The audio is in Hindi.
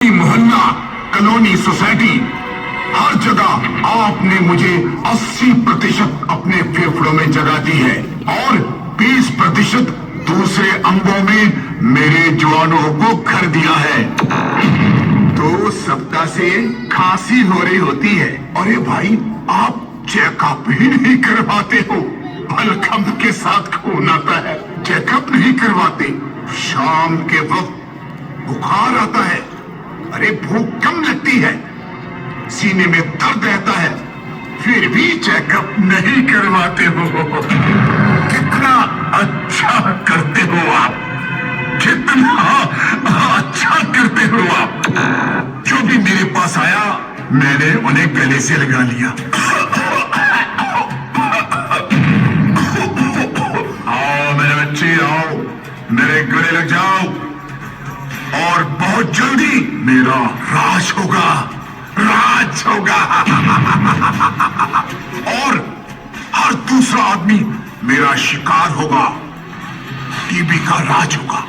मोहल्ला, कॉलोनी, सोसाइटी, हर जगह आपने मुझे 80% अपने फेफड़ों में जगह दी है और 20% दूसरे अंगों में मेरे जवानों को कर दिया है। 2 सप्ताह से खांसी हो रही होती है। अरे भाई, आप चेकअप ही नहीं करवाते हो। बलगम के साथ खून आता है, चेकअप नहीं करवाते। शाम के वक्त बुखार आता है, अरे भूख कम लगती है, सीने में दर्द रहता है, फिर भी चेकअप नहीं करवाते हो। कितना अच्छा करते हो आप, कितना अच्छा करते हो आप। जो भी मेरे पास आया मैंने उन्हें गले से लगा लिया। आओ मेरे बच्चे, आओ मेरे गले लग जाओ और बहुत जल्दी मेरा राज होगा, राज होगा। और हर दूसरा आदमी मेरा शिकार होगा, टीबी का राज होगा।